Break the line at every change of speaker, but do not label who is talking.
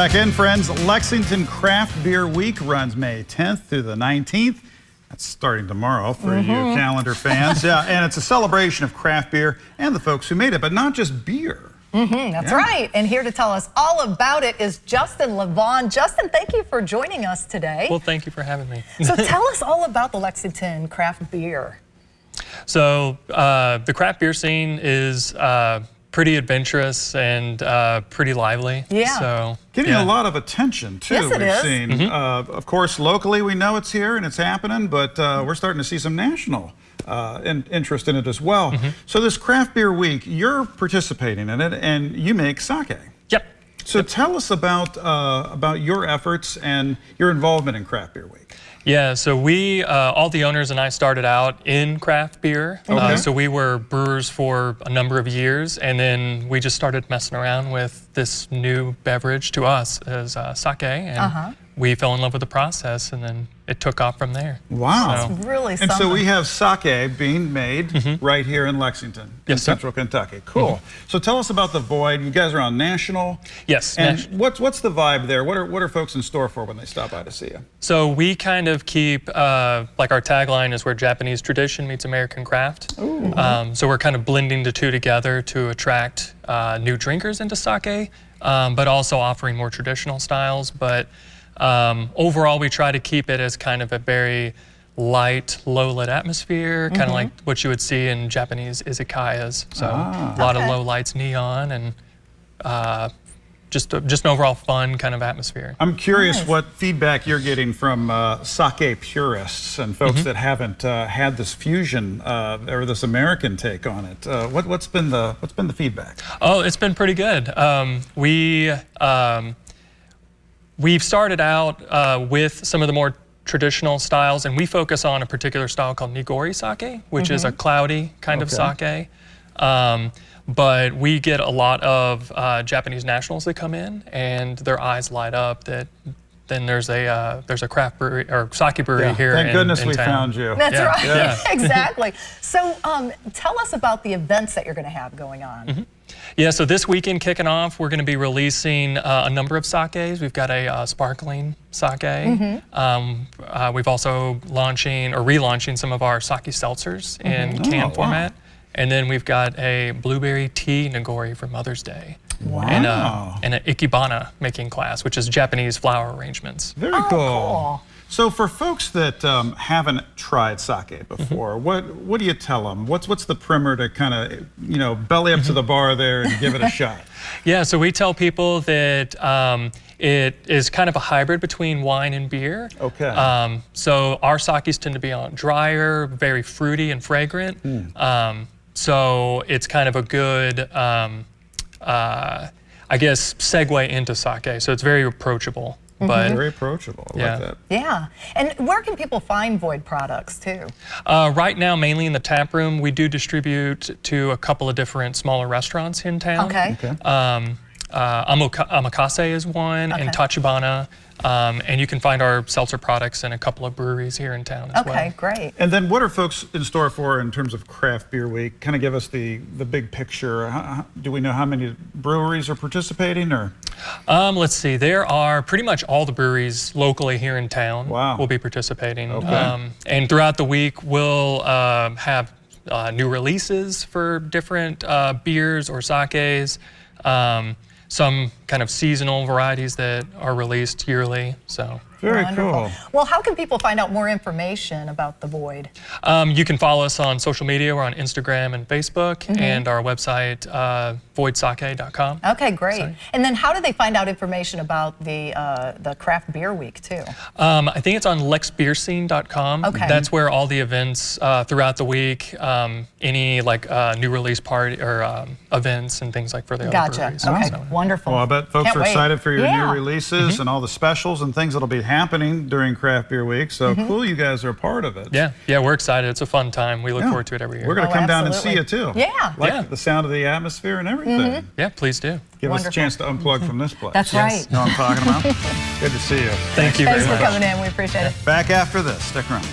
Back in, friends. Lexington Craft Beer Week runs May 10th through the 19th. That's starting tomorrow for you calendar fans. Yeah, and it's a celebration of craft beer and the folks who made it, but not just beer.
That's right. And here to tell us all about it is Justin Levaughn. Justin, thank you for joining us today.
Well, thank you for having me.
So tell us all about the Lexington Craft Beer.
So the craft beer scene is pretty adventurous and pretty lively.
Yeah.
So
getting a lot of attention too.
Yes, it is.
Seen, of course, locally we know it's here and it's happening, but we're starting to see some national interest in it as well. So this Craft Beer Week, you're participating in it, and you make sake.
Yep.
So tell us about your efforts and your involvement in Craft Beer Week.
Yeah, so we, all the owners and I started out in craft beer. So we were brewers for a number of years, and then we just started messing around with this new beverage to us as sake, and we fell in love with the process, and then it took off from there.
Wow.
That's really
And
something.
so we have sake being made right here in Lexington, in central Kentucky. Cool. So tell us about the Void. You guys are on National.
Yes.
And what's the vibe there? What are folks in store for when they stop by to see you?
So we kind of keep, like our tagline is where Japanese tradition meets American craft. So we're kind of blending the two together to attract new drinkers into sake, but also offering more traditional styles. But overall, we try to keep it as kind of a very light, low-lit atmosphere, kind of like what you would see in Japanese izakayas. So a lot of low lights, neon, and just an overall fun kind of atmosphere.
I'm curious what feedback you're getting from sake purists and folks that haven't had this fusion or this American take on it. What's been the feedback?
Oh, it's been pretty good. We've started out with some of the more traditional styles, and we focus on a particular style called nigori sake, which is a cloudy kind of sake. But we get a lot of Japanese nationals that come in, and their eyes light up that then there's a craft brewery or sake brewery here.
Thank goodness we
town.
found you.
That's right.
Yeah.
Exactly. So tell us about the events that you're going to have going on.
Yeah, so this weekend kicking off, we're going to be releasing a number of sakes. We've got a sparkling sake. We've also relaunching some of our sake seltzers in can format. And then we've got a blueberry tea nigori for Mother's Day.
Wow.
And an ikebana making class, which is Japanese flower arrangements.
Very cool. So for folks that haven't tried sake before, what do you tell them? What's the primer to kind of, belly up to the bar there and give it a shot?
Yeah, so we tell people that it is kind of a hybrid between wine and beer.
Okay.
So our sakes tend to be drier, very fruity and fragrant. So it's kind of a good, I guess, segue into sake. So it's very approachable. But
very approachable. I like that.
Yeah. And where can people find Void products too?
Right now, mainly in the tap room. We do distribute to a couple of different smaller restaurants in town.
Okay.
Amakase is one, and Tachibana. And you can find our seltzer products in a couple of breweries here in town as well.
Okay, great.
And then what are folks in store for in terms of Craft Beer Week? Kind of give us the big picture. Do we know how many breweries are participating? Or
let's see. There are pretty much all the breweries locally here in town will be participating. And throughout the week, we'll have new releases for different beers or sakes. Some kind of seasonal varieties that are released yearly. So
very cool.
Well, how can people find out more information about the Void?
You can follow us on social media. We're on Instagram and Facebook, and our website, voidsake.com.
Okay, great. And then how do they find out information about the Craft Beer Week too?
I think it's on lexbeerscene.com.
Okay.
That's where all the events throughout the week, any like new release party or events and things like for the other breweries.
Okay,
So,
wonderful.
Well, I bet folks are excited for your new
Yeah.
releases and all the specials and things that'll be happening during Craft Beer Week. So cool you guys are a part of it.
Yeah, we're excited. It's a fun time. We look forward to it every year.
We're going to come down and see you too.
Yeah.
Like the sound of the atmosphere and everything.
Yeah, please do.
Give us a chance to unplug from this place.
That's right.
Know what I'm talking about? Good to see you.
Thank you very
Thanks
much.
for coming in. We appreciate it.
Back after this. Stick around.